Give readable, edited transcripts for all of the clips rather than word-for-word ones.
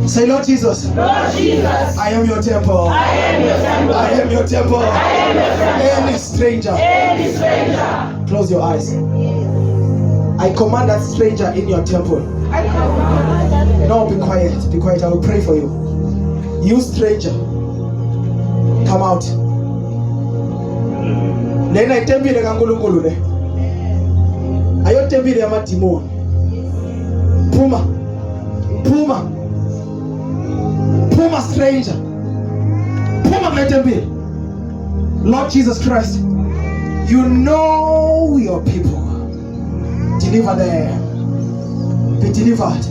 Say, Lord Jesus. Lord Jesus. I am your temple. I am your temple. I am your temple. I am your temple. Any stranger. Any stranger. Close your eyes. I command that stranger in your temple. No, be quiet. Be quiet. I will pray for you. You stranger, come out. Lena itembile kaNkulunkulu le. Ayo tembile yamadimoni. Phuma. Phuma. Phuma stranger. Phuma metembile. Lord Jesus Christ, you know your people. Deliver them. Be delivered.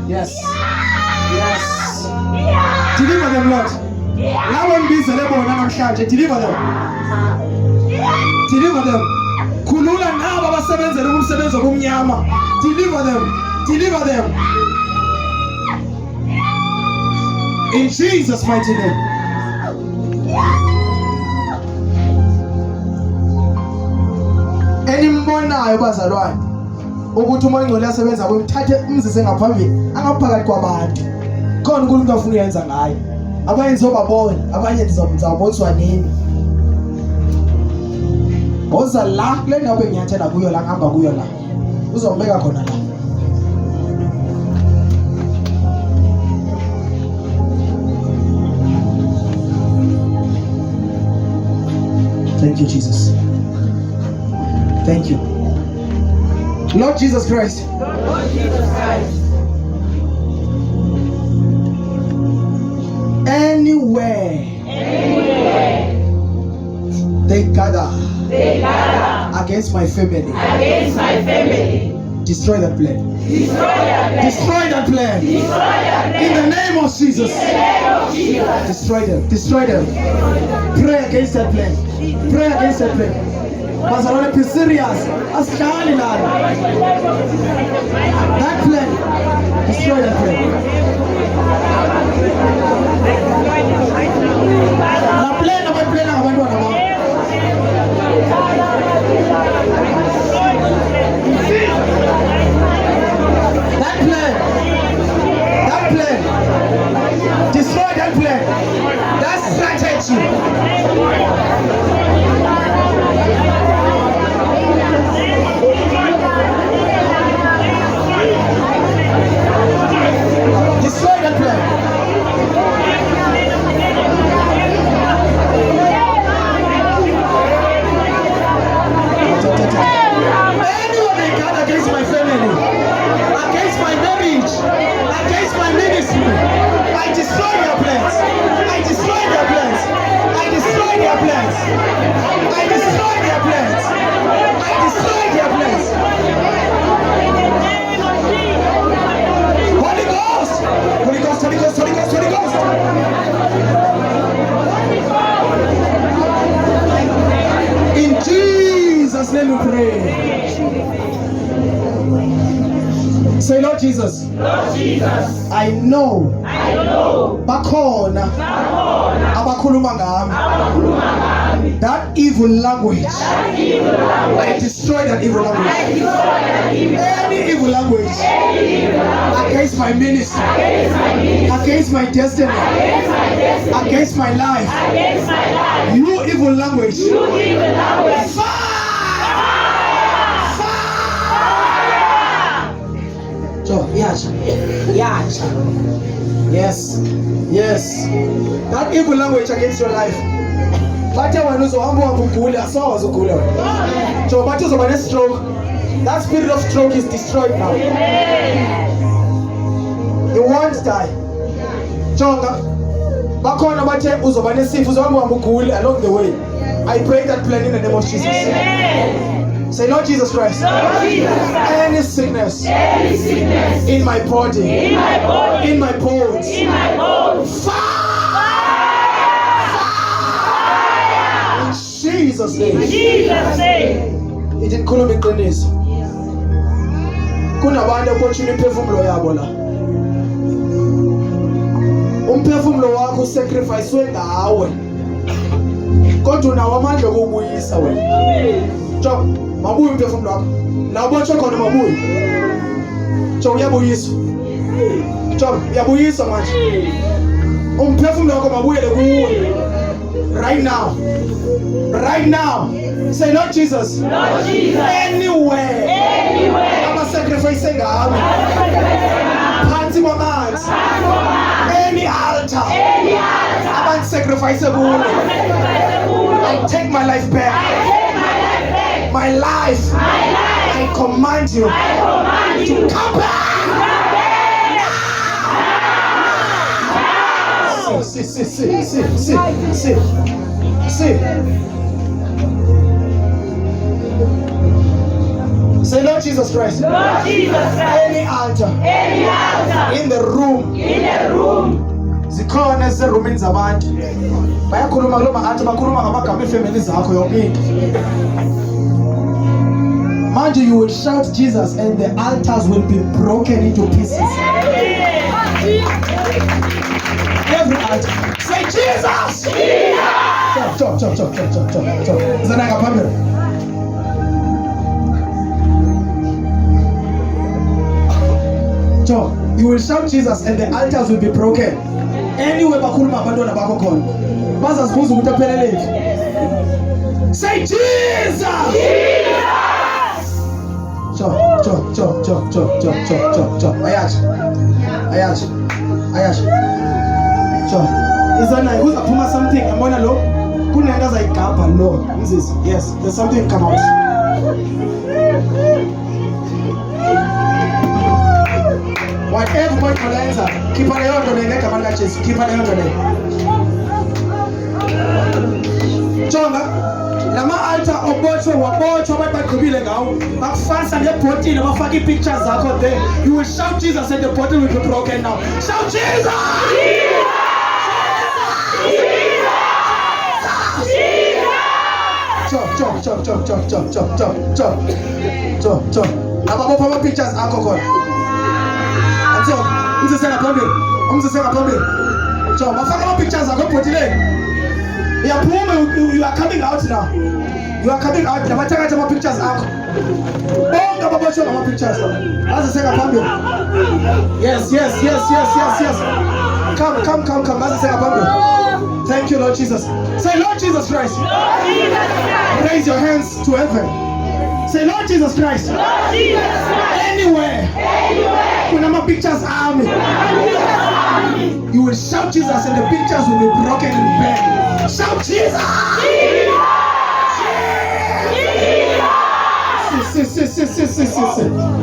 Yes. Yes. Deliver them, Lord. Now when be deliver them. Deliver them. Kulula na baba sebenze kumsebenza kumnyama. Deliver them. Deliver them. In Jesus' mighty name. Enimbonayo bazalwane ukuthi umoya ongcwele yasebenza kwemthathe umzise ngaphambili angaphakathi kwabantu khona uNkulunkulu afuna uyenza ngayo. Abanye nizobabona, abanye nizabonzwa nini. Oza la kule ndawo engiyathela kuyo la ngihamba kuyo la uzombeka khona la. Thank you, Jesus. Thank you. Lord Jesus Christ. Lord Jesus Christ. Anywhere they gather against my family. Against my family. Destroy that plan. Destroy that plan. Destroy that plan. Destroy that plan. In the name of Jesus. In the name of Jesus. Destroy them. Destroy them. Pray against that plan. Pray against that plan. Bazalwane, be serious. Asihlali lana. That plan. Destroy that plan. La plan abaplan abantwana babo. That plan. That plan. Destroy that plan. That strategy. Destroy that plan. Anyone they got against my family, against my marriage, against my ministry, I destroy their plans. I destroy their plans. I destroy their plans. I destroy their plans. I destroy their plans. Holy Ghost! Holy Ghost, Holy Ghost, Holy Ghost, Holy Ghost! In Jesus' name we pray. Say, Lord Jesus. Lord Jesus. I know. Bakhona. Abakhuluma ngami. That evil language. I destroy that evil language. Any evil language against my ministry, against my destiny, against my life. You evil language. Fire! So, yes. That evil language against your life. Bathe wena uzohamba ugule asoze ugule wena. So bathe uzoba ne-stroke. That spirit of stroke is destroyed now. You won't die. Jonga. Bakhona bathe uzoba nesifo uzohamba ugule along the way. I break that plan in the name of Jesus. Say, Lord Jesus Christ. Lord Jesus Christ. Any sickness In my body, in my bones, fire! In Jesus' name. It didn't call me goodness. Kunabantu opportunity imphefumulo yabo la. Umphefumulo wakho sacrifice ngawe. Kodwa unawo amandla okubuyisa wena. Job, mabuyi umphefumulo wakho. La ubotshwe khona mabuyi. Job uyabuyiswa. John, uyabuyiswa manje. Umphefumulo wakho mabuyele kuwe. Right now. Right now. Say, Lord Jesus. Lord Jesus. Anywhere. Anywhere. Ama-sacrifice ngami. Phansi kwamanzi. Any altar. Any altar. Abantu-sacrifice kulo. I take my life back. My life. I command you. To come back. See. Say, Lord Jesus Christ. Lord Jesus Christ. Any altar. Any altar. In the room. In the room. Zikhona ezerumini zabantu. Bayakhuluma kulo ma-altar, bakhuluma ngamagama efamily zakho yonke. Manje you will shout Jesus and the altars will be broken into pieces. Every altar. Say Jesus! Chop. Zanaka Pamela. Chop. You will shout Jesus and the altars will be broken. Anywhere bakhuluma abantwana bakho khona. Bazazibuza ukuthi apheleleki. Say Jesus! Chop. Ayash. Chop. Izana kuzaphuma something yabona lo. Kunento azayigabha lo. Mzisi. Yes, there's something come out. Whatever point unaanza, kipa leo ndo nene kama nga Yesu. Kipa leo ndo nene. Chonga. Lama altar wabochwe bagqibile ngawo. Bakufasa ngebhotile bafaka pictures zakho there. You will shout Jesus and the bottle will be broken now. Shout Jesus! Chop. Ababopha ama-pictures akho khona. Anto, umzisela phambili. Chop, bafaka ama-pictures akho ebhotileni. Uyaphuma, you are coming out now. You are coming out. Nabathatha ama-pictures akho. Bonke ababoshwe ngama-pictures. Baziseka phambili. Yes. Come. Baziseka phambili. Thank you, Lord Jesus. Say, Lord Jesus Christ. Lord Jesus Christ. Raise your hands to heaven. Say, Lord Jesus Christ. Lord Jesus Christ. Anywhere. Kuna ma-pictures army. You will shout Jesus and the pictures will be broken and burned. Shout Jesus!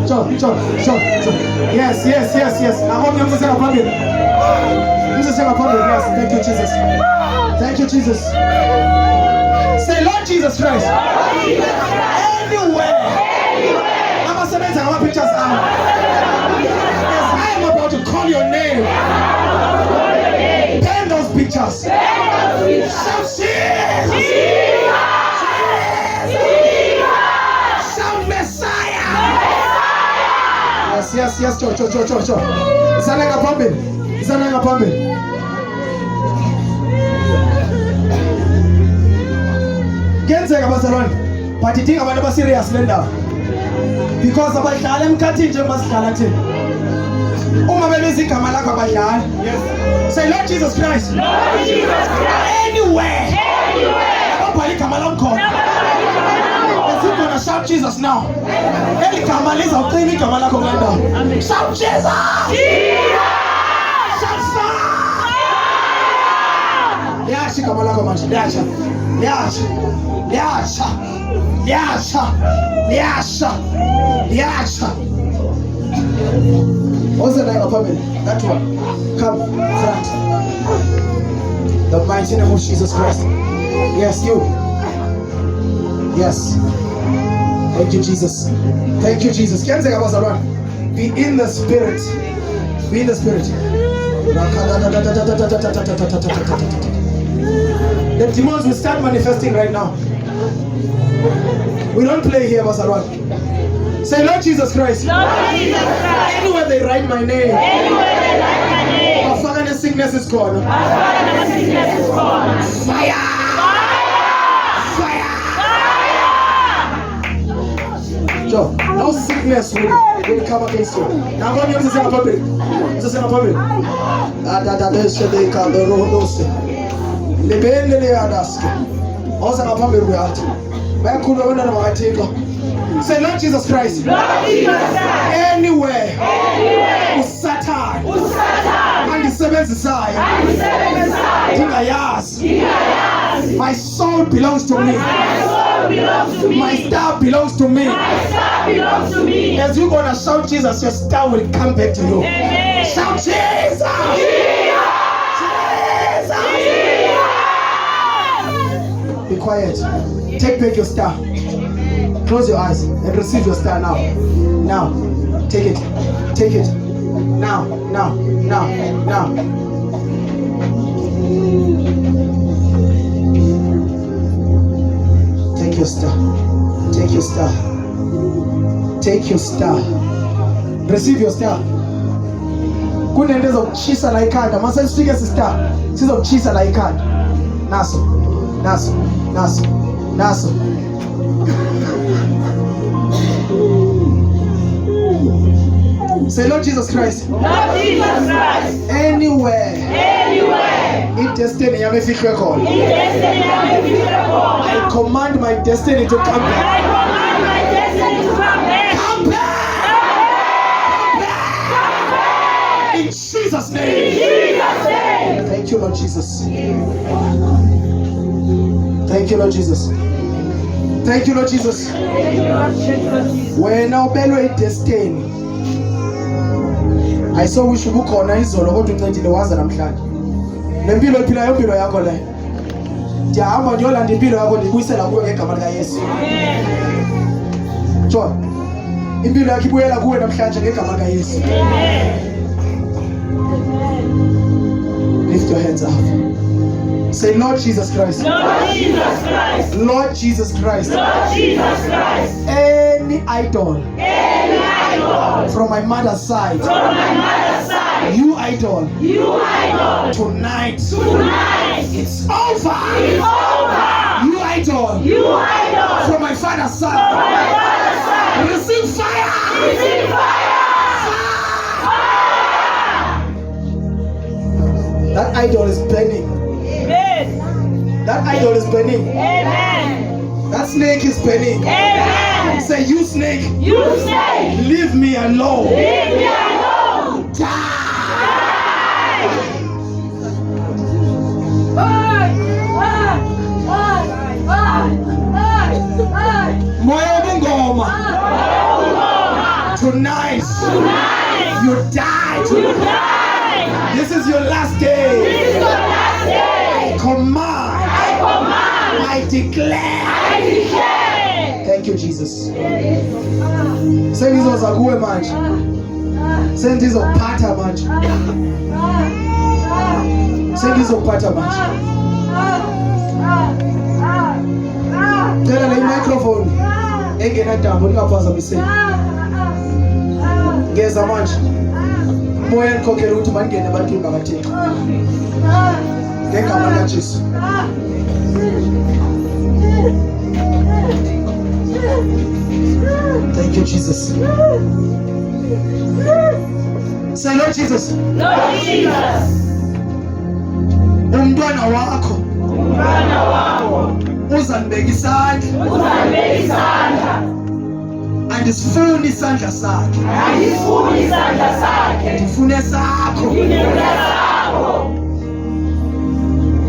Chop. Yes. I hope you're saying a problem. Yes, thank you, Jesus. Say, Lord Jesus Christ. Anywhere. I'm a senator, I want pictures out. Yes, I am about to call your name. Pen those pictures. Shout Jesus! Shout Messiah! Yes, cho. Zananga pumping. Kenzeka bazalwane, but idinga abantu abaserious le ndaba. Because abadlala emkhathini nje basidlala thina. Uma bebiza igama lakho abadlali. Yes. Say, Lord Jesus Christ. Lord Jesus Christ. Anywhere. Ababhali igama lakho khona. You're gonna shout Jesus now. Eli gama lizawucima igama lakho kule ndawo. Shout Jesus! Shout fire! Liyasha igama lakho manje. Liyasha. What's the name of family? That one. Come, front. The mighty name of Jesus Christ. Yes, you. Yes. Thank you, Jesus. Kenzeka bazalwane. Be in the spirit. The demons will start manifesting right now. We don't play here, bazalwane. Say, Lord Jesus Christ. Anywhere they write my name. Bafaka sickness is gone. Fire! Sure. No sickness will come against you. Now go to the public. Just in a public. Say, Lord Jesus Christ. Lord Jesus Christ. Anywhere. Anywhere. Usatan. Usatan. Andisebenzisayo. Andisebenzisayo. Ndingayazi. Ndingayazi. My soul belongs to me. My soul belongs to me. My star belongs to me. My star belongs to me. As you're gonna shout Jesus, your star will come back to you. Amen. Shout Jesus! Jesus. Be quiet. Take back your star. Close your eyes and receive your star now. Now. Take it. Take it. Now. Now. Now. Now. Take your star. Take your star. Take your star. Receive your star. Kunento ezokuchisa la ikhanda. Mase sifike sistar. Sizokuchisa la ikhanda. Naso. Naso. Naso. Naso. Say, Lord Jesus Christ. Lord Jesus Christ. Anywhere. Anywhere. In destiny yamefichwe khona. In destiny yamefichwe khona. I command my destiny to come I back. command my destiny to come back. Come back. In Jesus' In name. Jesus' name. Thank you, Lord Jesus. Thank you, Lord Jesus. Thank you, Lord Jesus. Wena ubelwe idestiny. I saw wish ubukhona izolo kodwa uncedile waza namhlanje. Lempilo iphilayo impilo yakho le. Ndiyahamba ndiyolanda impilo yakho ndibuyisela kuwe ngegama lika Yesu. John. Impilo yakho ibuyela kuwe namhlanje ngegama lika Yesu. Lift your hands up. Say, Lord Jesus Christ. Lord Jesus Christ. Lord Jesus Christ. Lord Jesus Christ. Any idol Any idol from my mother's side. from my mother's side. You idol. You idol. Tonight. Tonight. It's over. It's over. You idol. You idol. From my father's From side. my father's side. Receive fire. Receive fire. That idol is burning. Amen. That idol is burning. Amen. That snake is burning. Amen. Say, you snake. You say, Leave me alone. leave me alone. Die. Moya Bungoma. Tonight. Tonight. You die. You die. This is your last day. This is your last day. Command. I command. I declare. I declare. Thank you, Jesus. Sengizoza kuwe manje. Sengizokuphatha manje. Sengizokuphatha manje. Cela le microphone engena dambo lingaphazamiseki. Ngeza manje. Moya nikhokhela ukuthi bangene ebantwini bakaThixo. Ngegama likaJesu. Thank you, Jesus. Say, Lord Jesus. Lord Jesus. Umntwana wakho Umntwana wakho uzanibeka isandla. uzabeka isandla. Andisifuni isandla sakhe. Andisifuni isandla sakhe. Ndifune sakho. Ngifuna sakho.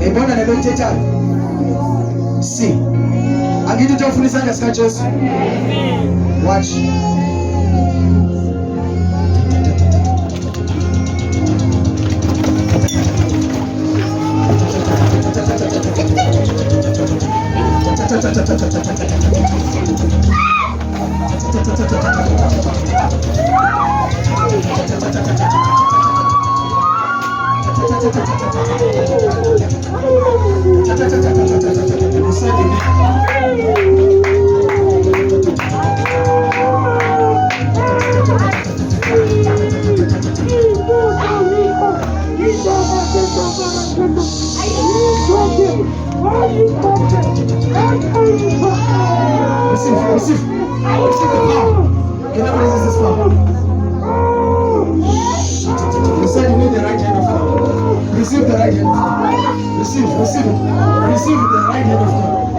Yayibona lento oyithethayo? Si. Angithi uthi ufuna isandla sikaJesu. Watch. receive the power. Can I resist this power? You said you need the right hand of God. Receive the right hand of God. Receive it. Receive the right hand of God.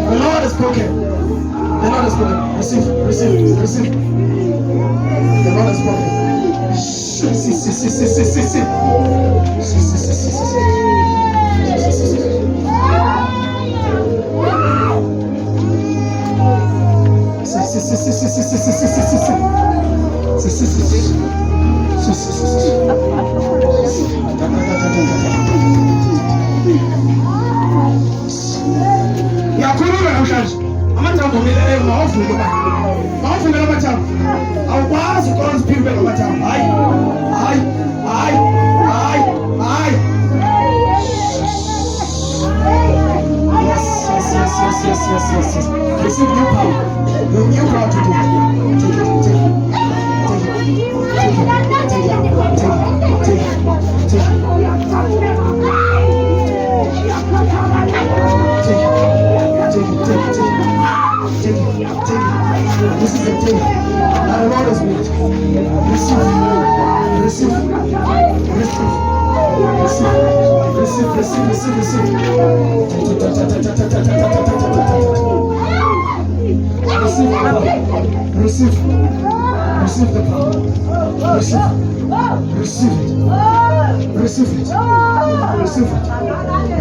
The Lord has spoken. The Lord has spoken. Receive. The Lord has spoken. Yes. Receive new power. New power to do. Take it. This is the day that the Lord has made. Receive. Receive the power.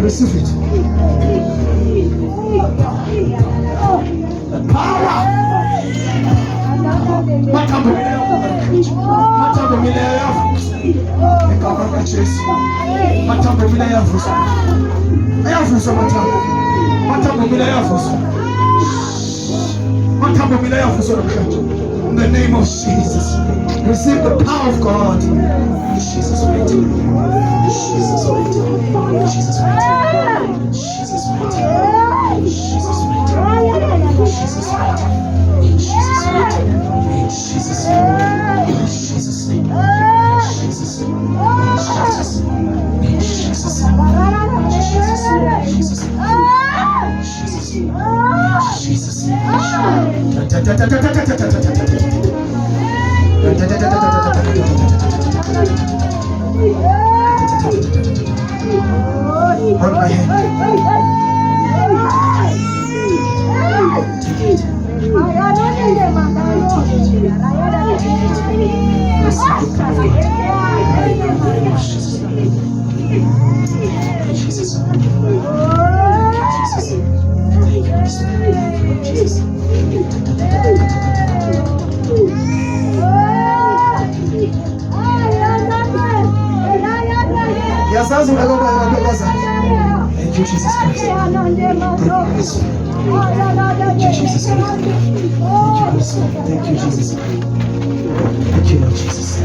Receive it. The power. In the name of Jesus, receive the power of God. Jesus mighty. Hold my hand. Thank you, Jesus Christ. Thank you, Jesus Christ. Thank you, Jesus. Thank you, Lord Jesus.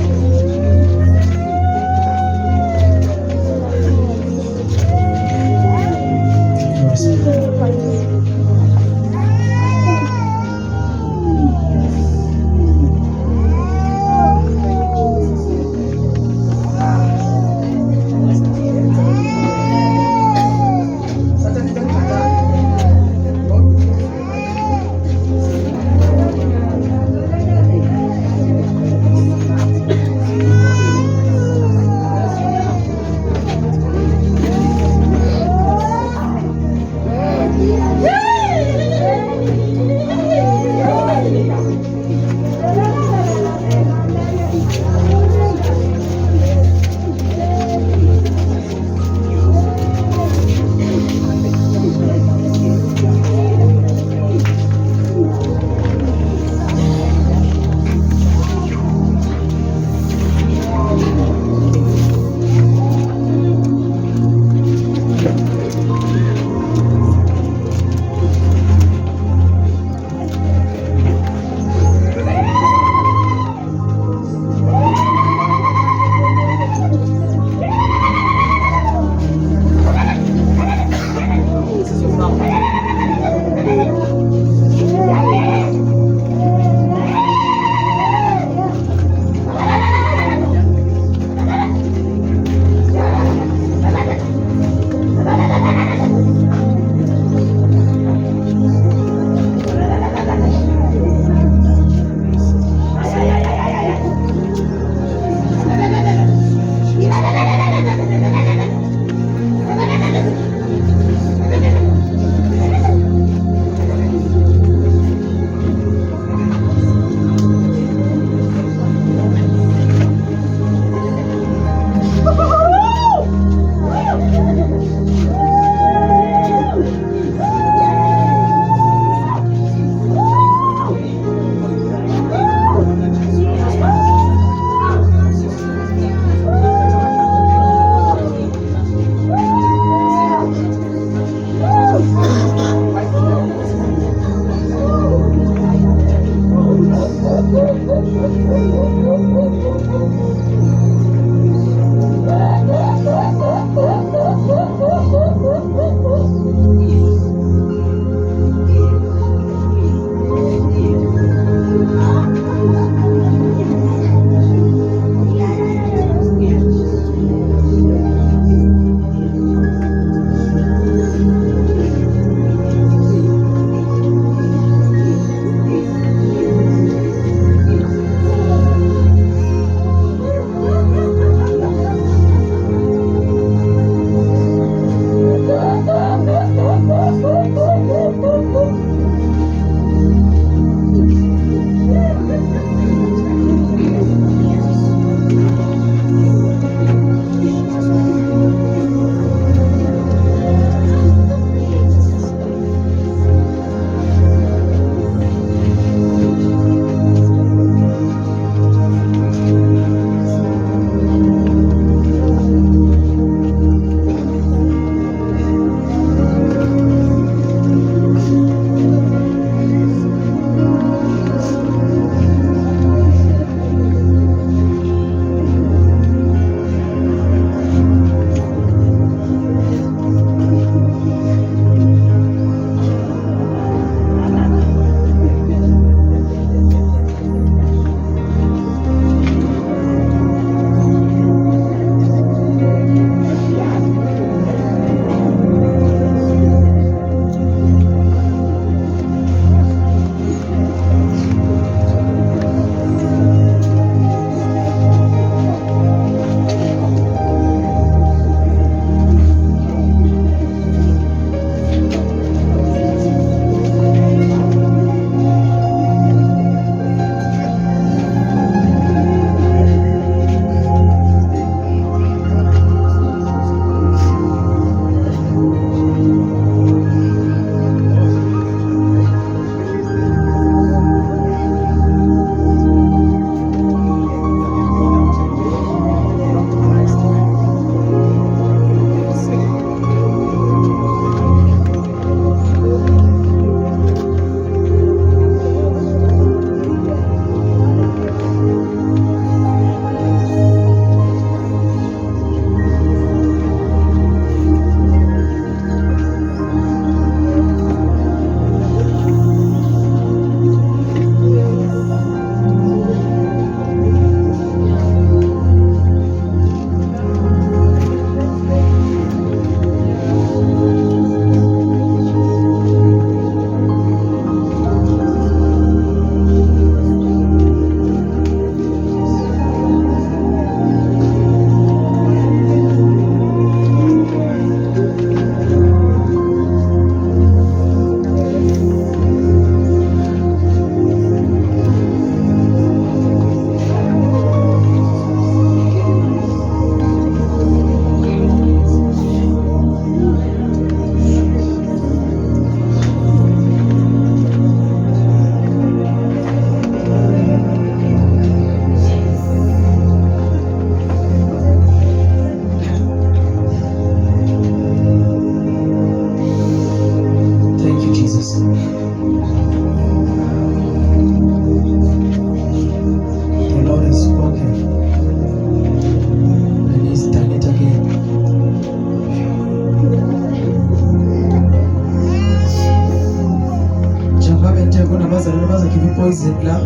la.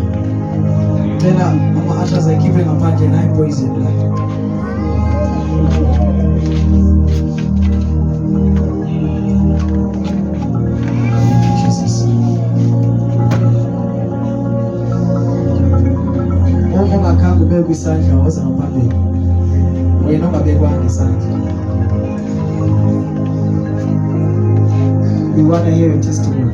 Phela ama-ushers ayikhiphe ngaphandle nayi poison la. Jesus. Uma ungakhange ubekwe isandla woza ngaphambili. Wena ungabekwanga isandla. We want to hear your testimony.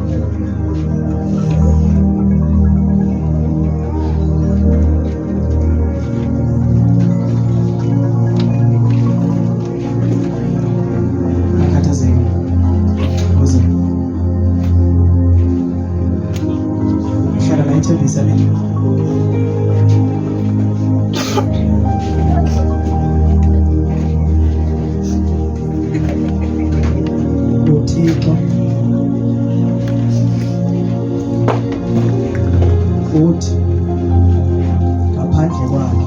Uthi ngaphandle kwakhe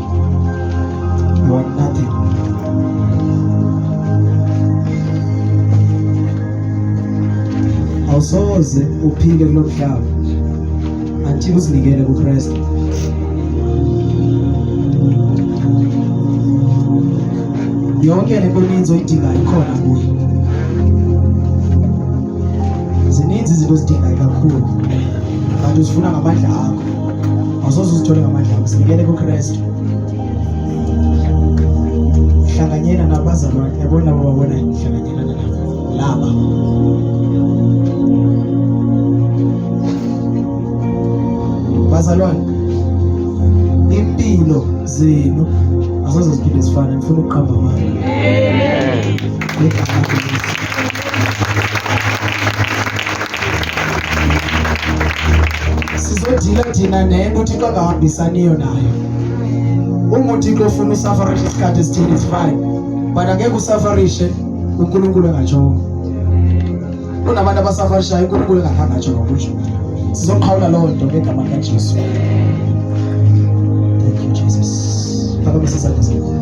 you are nothing. Awusoze uphile kulo mhlaba until uzinikele kuKristu. Yonke le nto ninzi oyidingayo ikhona kuye. Zininzi izinto zidingayo kakhulu, kanti uzifuna ngamandla akho. Awusoze uzithole ngamandla akho, sinikele kuKristu. Hlanganyela nabazalwane, yabona labo babona hlanganyela nabo laba. Bazalwane, impilo zenu asoze ziphinde zifane. Ngifuna ukuqamba amanga. Sizodila thina nento uThixo angahambisaniyo nayo. Uma uThixo ufuna usafarishe isikhathi esithile it's fine, but angeke usafarishe uNkulunkulu engajonga. Kunabantu abasafarishayo uNkulunkulu engakhange ajonga kutsho. Sizoqhawula loo nto ngegama likaJesu. Thank you Jesus. Phakamisa isandla sakho.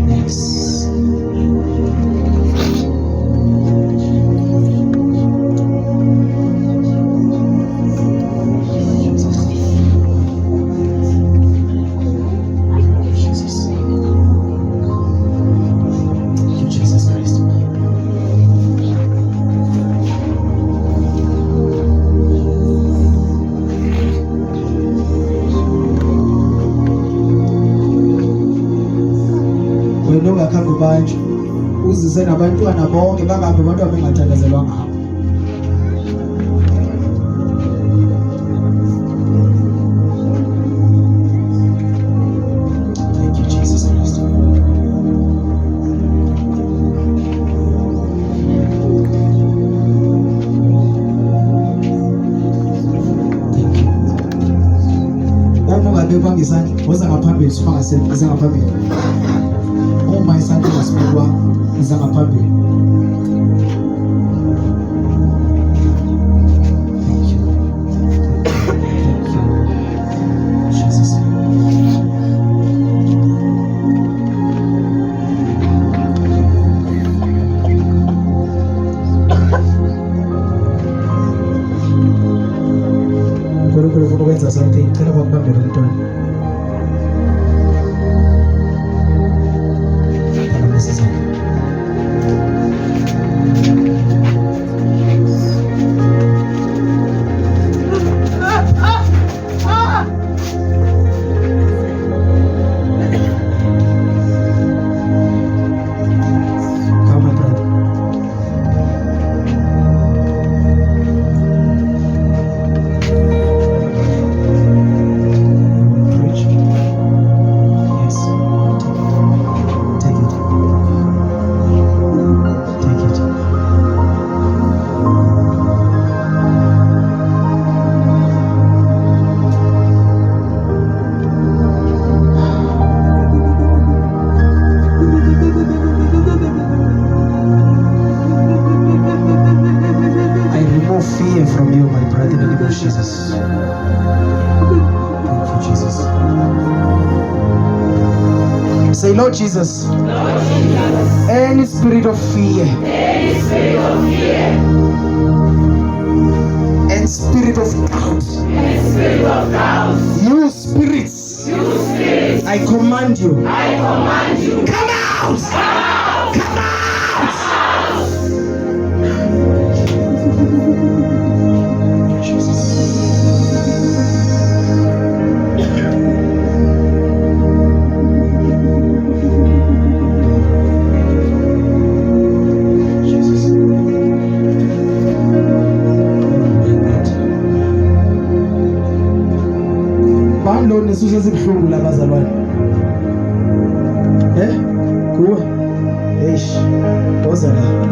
Next. Wena ungakhambi ubanje uzise nabantwana bonke bangahambi abantwana bengathandazelwa ngabo. Thank you Jesus Christ. Thank you. Uma ungabekwa ngesandla woza ngaphambili sifangaseze ngaphambili. Uma isandla ngasibekwa iza ngaphambili. Thank you. Thank you. Jesus. Unkulunkulu ufuna ukwenza something. Cela bakubambele umntwana. From you, my brother, in the name of Jesus. Thank you, Jesus. Say, Lord Jesus. Lord Jesus. Any spirit of fear. and spirit of doubt. You spirits, I command you. Come out! Come out! Lo nesusa sibuhlungu labazalwane. Kuwe. Eish. Woza la.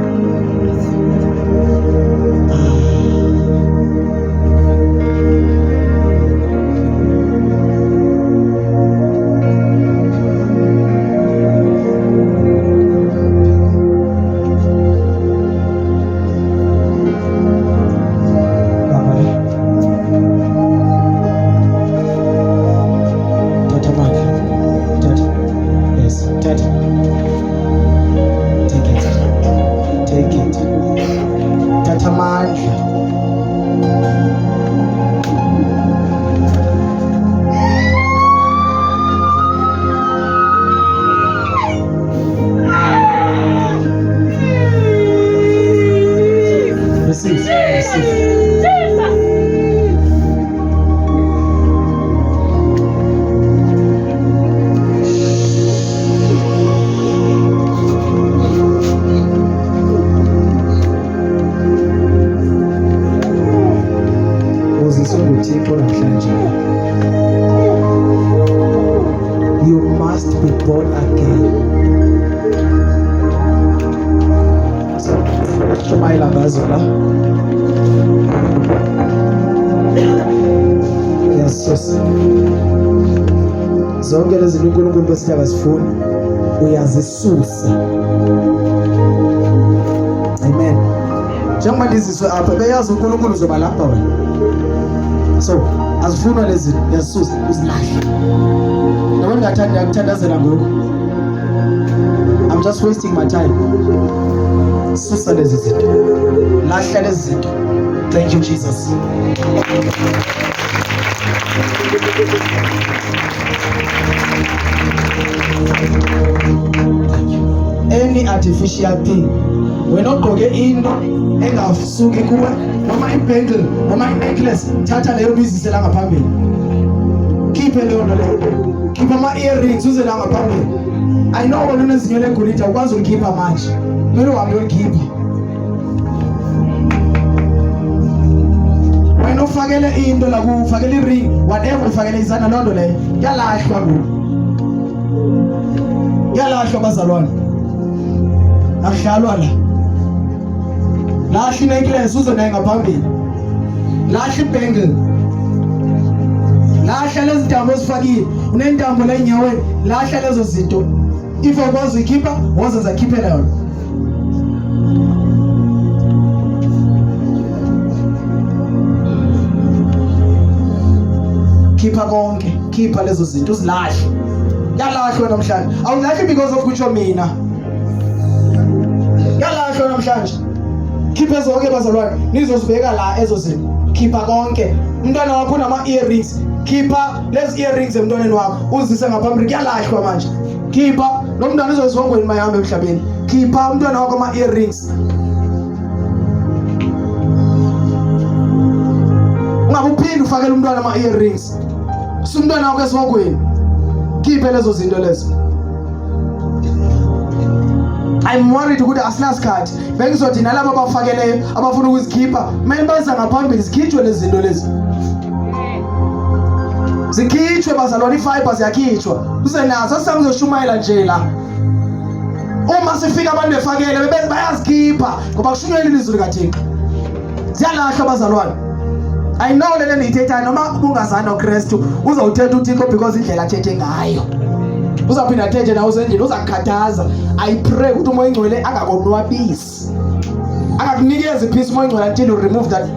You must be born again. Shumayela ngazo la. Yes. Zonke lezi zinto uNkulunkulu besithi akazifuni uyazisusa. Amen. Njengoba ndiziswe apha beyazi uNkulunkulu uzoba lapha wena. So azifunwa lezi yazisusa uzilahle. Noma ngathanda yakuthandazela ngoku. I'm just wasting my time. Susa lezi zinto. Lahla lezi zinto. Thank you Jesus. Any artificial thing. Wena ogqoke into engasuki kuwe noma ibangle noma necklace thatha leyo bizise la ngaphambili. Keep leyo nto leyo. Keep ama earrings uze la ngaphambili. I know wena unezinyo legolide ukwazi ukukhipha manje. Kumele uhambe uyokhipha. Wena ufakele into la kufakele iring whatever ufakele izana lonto leyo. Yalahlwa ngoku. Yalahlwa bazalwane. Akudlalwa la. Lahla necklace uze naye ngaphambili. Lahla ibangle. Lahla lezi ntambo ozifakile. Unentambo la enyaweni. Lahla lezo zinto. If ukwazi uyikhipha, woza zakhiphela yona. Khipha konke. Khipha lezo zinto uzilahle. Yalahlwa namhlanje. Awulahli because of kutsho mina. Yalahlwa namhlanje. Khipha zonke bazalwane nizozibeka la ezo zinto. Khipha konke. Umntwana wakho unama earrings. Khipha lezi earrings emntwaneni wakho uzise ngaphambili kuyalahlwa manje. Khipha lo mntwana uzozongweni mayambe emhlabeni. Khipha umntwana wakho ama earrings. Ungabuphindi ufakele umntwana ama earrings. Umntwana wakho esongweni. Khipha lezo zinto lezo. I'm worried ukuthi asinasikhathi. Bengizothi nalabo abafakeleyo abafuna ukuzikhipha, manje baza ngaphambili zikhitshwe lezi zinto lezi. Zikhitshwe bazalwane ifibers yakhitshwa. Usenazo asizoshumayela nje la. Uma sifika abantu befakele bebe bayazikhipha ngoba kushunyelwa ilizwi likaThixo. Ziyalahlwa bazalwane. I know lento niyithetha noma ungazana uKristu uzawuthetha uThixo because indlela athethe ngayo. Uzaphinda athethe nawe usendlini uzakukhathaza. I pray ukuthi umoya engcwele angakonwabisi. Akakunikeze peace umoya engcwele until you remove that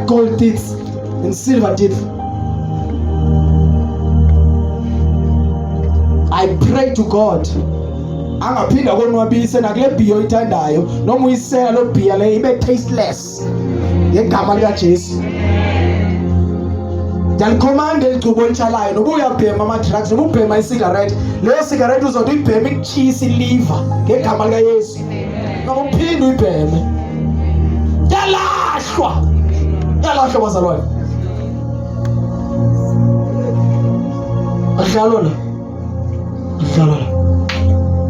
gold teeth and silver teeth. I pray to God angaphinda konwabise nakule biyo ithandayo noma uyisela lo biya le ibe tasteless. ngegama likaJesu. Ndiyalikhomanda icubo olitshalayo noba uyabhema ama-drugs noba ubhema isigarethi, leyo sigarethi uzothi uyibheme ikutshisa iliva ngegama likaYesu. Noba uphinde uyibheme. Yalahlwa bazalwane. Adlalo la.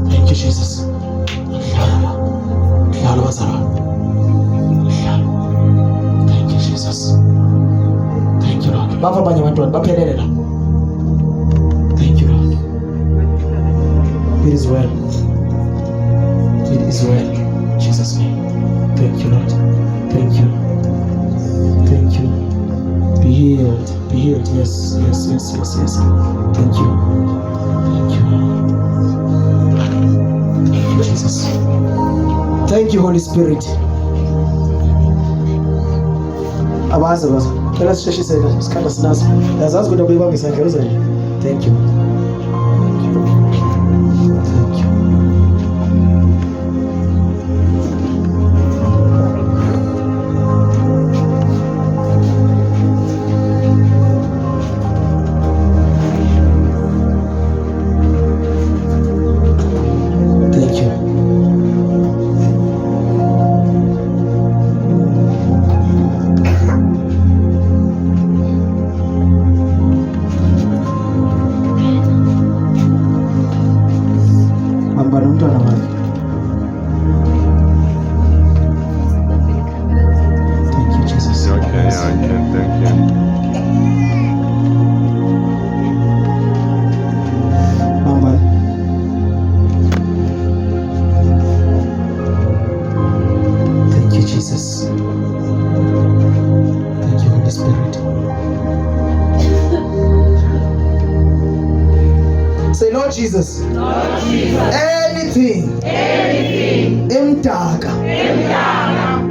Thank you Jesus. Adlalo bazalwane. Thank you Jesus. Thank you Lord. Bapha abanye abantwana baphelele la. Thank you Lord. It is well. It is well. In Jesus' name. Thank you Lord. Thank you. Be healed. Yes. Thank you. Jesus. Thank you Holy Spirit. Abaza. Phela sisheshiseka isikhanda sinaso. Yazazi ukuthi abuyibanga isandla uza nje. Thank you. Jesus. Anything emdaka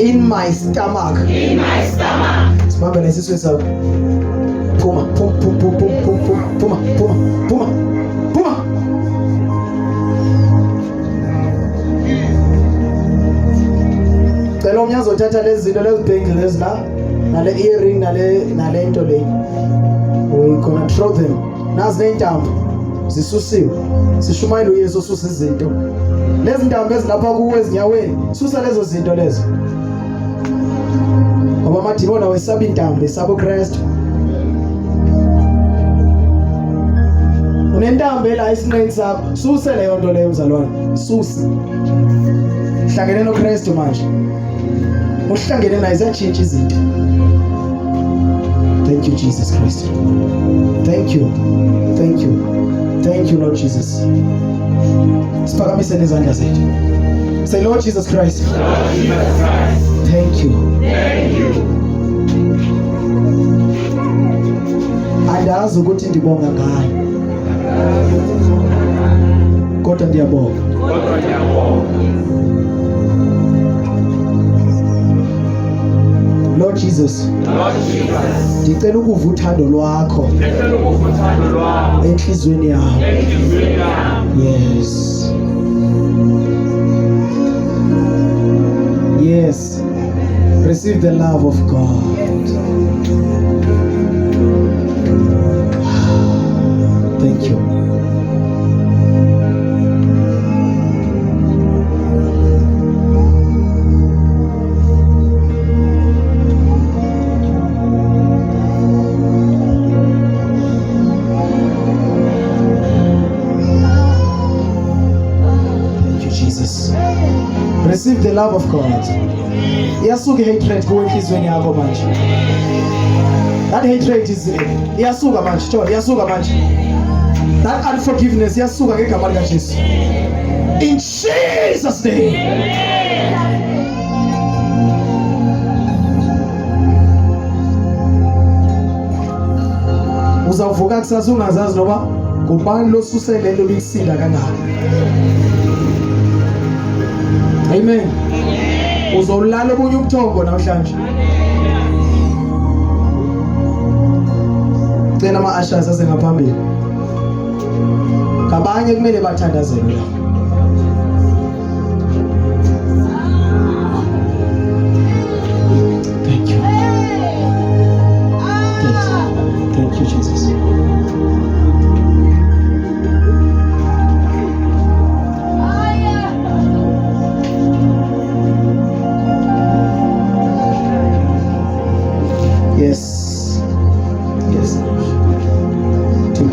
in my stomach. Sibambele isizwe sakho. Phuma. Cela umnyanzo uthatha lezi zinto lezi bhengile lezi la nale earring nale into le. We gonna throw them. Nazi nentambo zisusiwe. Sishumayela uYesu ususa izinto. Lezi ntambo ezilapha kuwe ezinyaweni, susa lezo zinto lezo. Ngoba amadimoni awesaba intambo, esaba uKristu. Unentambo la esinqeni sakho, suse leyo nto leyo mzalwane. Susa. Hlangene noKristu manje. Uhlangene naye zatshintsha izinto. Thank you Jesus Christ. Thank you Lord Jesus. Siphakamise nezandla zethu. Say Lord Jesus Christ. Thank you. Andazi ukuthi ndibonga ngayo. Kodwa ndiyabonga. Lord Jesus. Ndicela ukuva uthando lwakho enhlizweni yami. Yes. Receive the love of God. Thank you. Receive the love of God. Iyasuka hatred kuwe enhlizweni yakho manje. That hatred is iyasuka manje, John, iyasuka manje. That unforgiveness iyasuka ngegama lika Jesu. In Jesus name. Uzawuvuka kusasa ungazazi noba ngubani lo susele lento bikusinda kangaka. Amen. Uzolala obunye ubuthongo namhlanje. Cela ama-ushers ase ngaphambili. Ngabanye kumele bathandazelwe la. Thank you.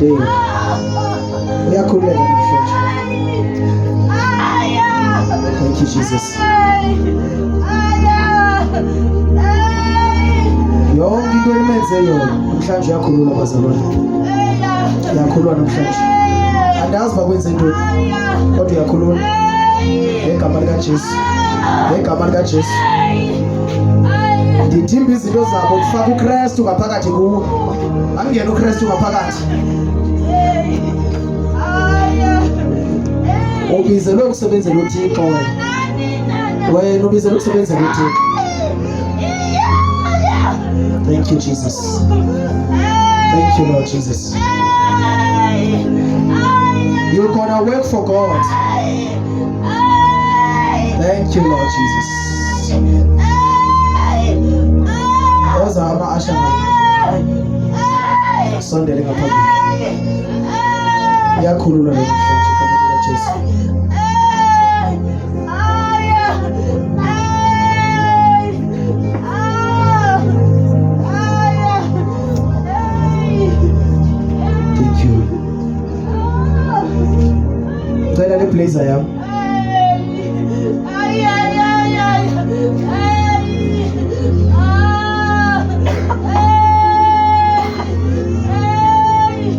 today. Uyakhululeka namhlanje. Thank you, Jesus. Yonke into emenze yona namhlanje uyakhulula bazalwane. Uyakhulula namhlanje. Andazi bakwenze into kodwa uyakhulula. Ngegama lika Jesu. Ngegama lika Jesu. Ndithimba izinto zabo kufaka uKristu ngaphakathi kuwo. Angena uKristu ngaphakathi. Ubizelwe ukusebenzela uThixo wena. Wena ubizelwe ukusebenzela uThixo. Thank you, Jesus. Thank you, Lord Jesus. You're gonna work for God. Thank you, Lord Jesus. Oza ama-asha sondele ngaphambili. Iyakhulula le namhlanje igama likaJesu. Thank you. Cela le blazer yami.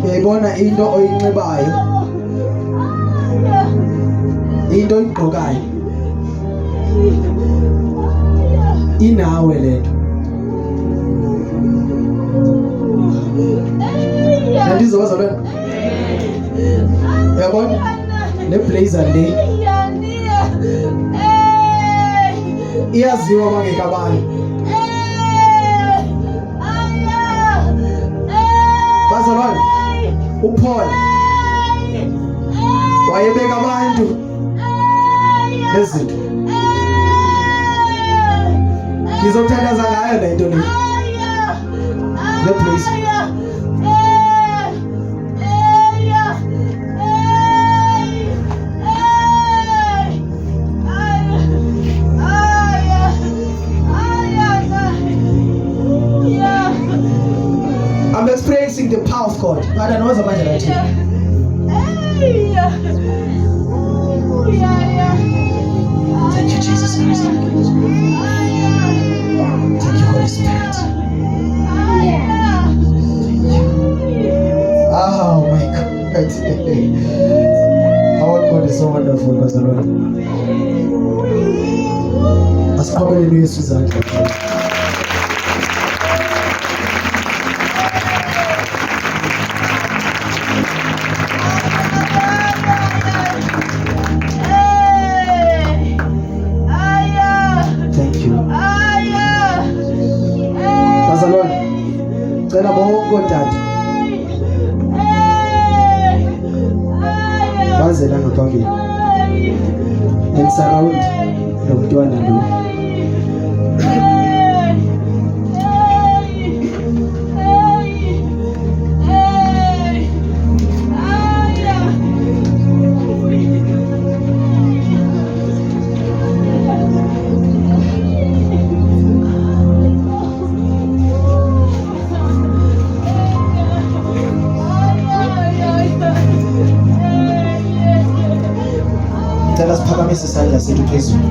Uyayibona into oyinxibayo, into oyigqokayo inawe lento. Nandizoza lwena. Uyabona le blazer le iyaziwa mangeka abantu. Bazalwane, uPaul wayebeka abantu lezinto. Ngizothandaza ngayo le nto le. Le blazer. I'm experiencing the power of God. God knows about it. Thank you, Jesus Christ. Thank you, Holy Spirit. Oh my God. Our God is so wonderful, Bazalwane. Asiqhubele uYesu izandla. Cela bonke ontata bazela ngaphambili engisaraundi nomntwana lo. Cela siphakamise isandla sethu phezulu.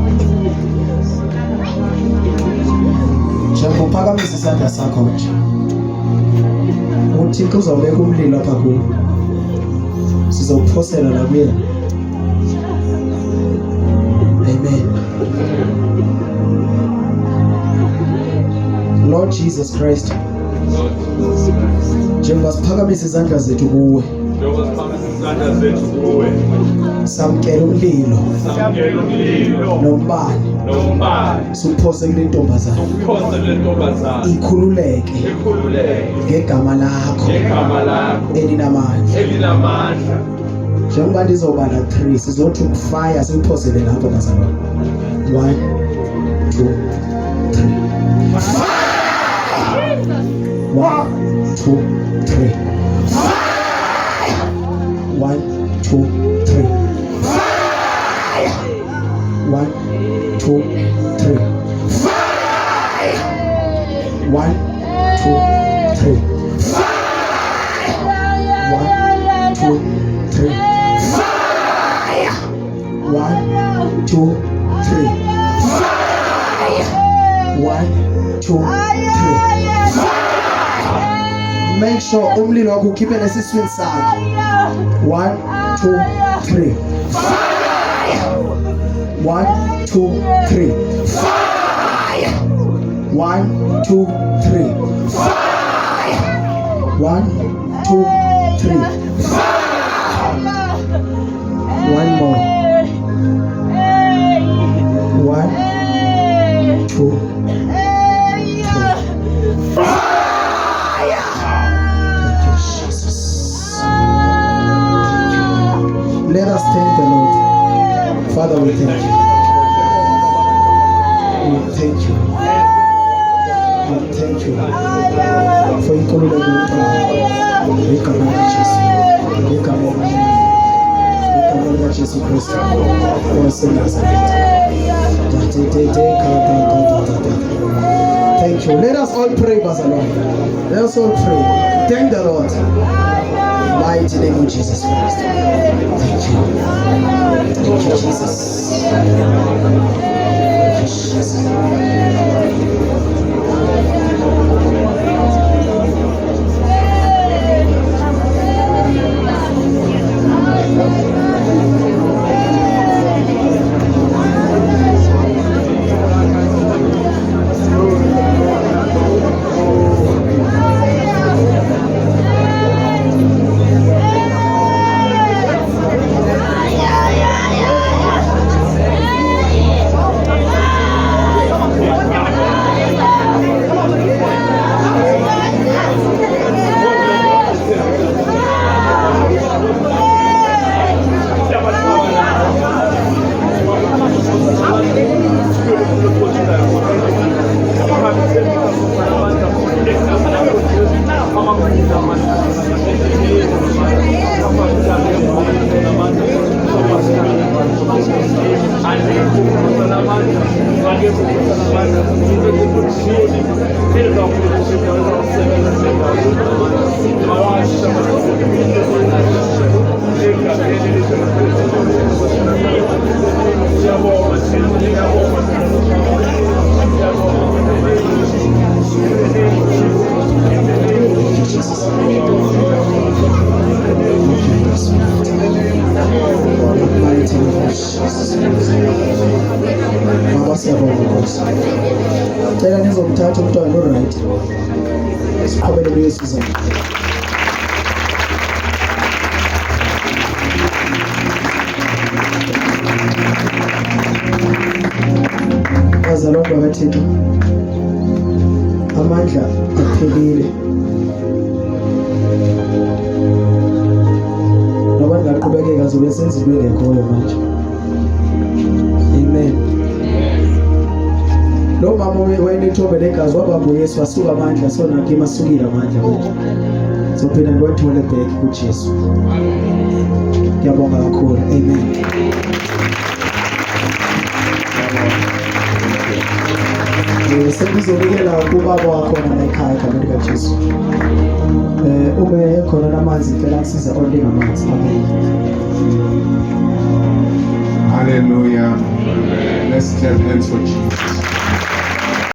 Njengoba uphakamisa isandla sakho nje, uThixo uzawubeka umlilo apha kuwo. Sizawuphosela la kuyena. Amen. Lord Jesus Christ. Njengoba siphakamisa izandla zethu kuwe. Samkela umlilo nombane siphose kule ntombazana ikhululeke ngegama lakho elinamandla. Njengoba ndizobala 3 sizothi ukufire siphosele lapho bazalwane. 1 2 3 1 2 3 1 2 3 fire. 1 2 3 fire. 1 2 3 fire. 1 make sure umlilo wakho ukhiphe nesiswini sakhe. 1 2 3 fire. 1 2 3 fire. 1 2 3 fire. 1 2 3 fire. One more. 1 2 Let us thank the Lord. Father, we thank you. We thank you. We thank you for including your time. We come on Jesus. We come on Jesus Christ. For sinners. Thank you. Let us all pray, Barcelona. Let us all pray. Thank the Lord. Mighty name of Jesus Christ. Thank you. Thank you, Jesus. Thank you, Jesus. Cela nizomthatha umntwana oright. Siqhubele kuYesu zami. Bazalwane bakaThixo, amandla aphelile. Noba ngaqhubekeka zobe senza into engekhoyo manje. Amen. Lo mama wayelithombe legazi wabamba uYesu wasuka amandla, so nakhe masukile amandla manje. Sophinde ndiwathole back kuJesu. Ngiyabonga kakhulu. Amen. Sengizobikela kubaba wakho na ekhaya egameni likaJesu. Ube khona namanzi ngicela ngisiza onke ngamanzi. Amen. Hallelujah. Let's clap hands for Jesus.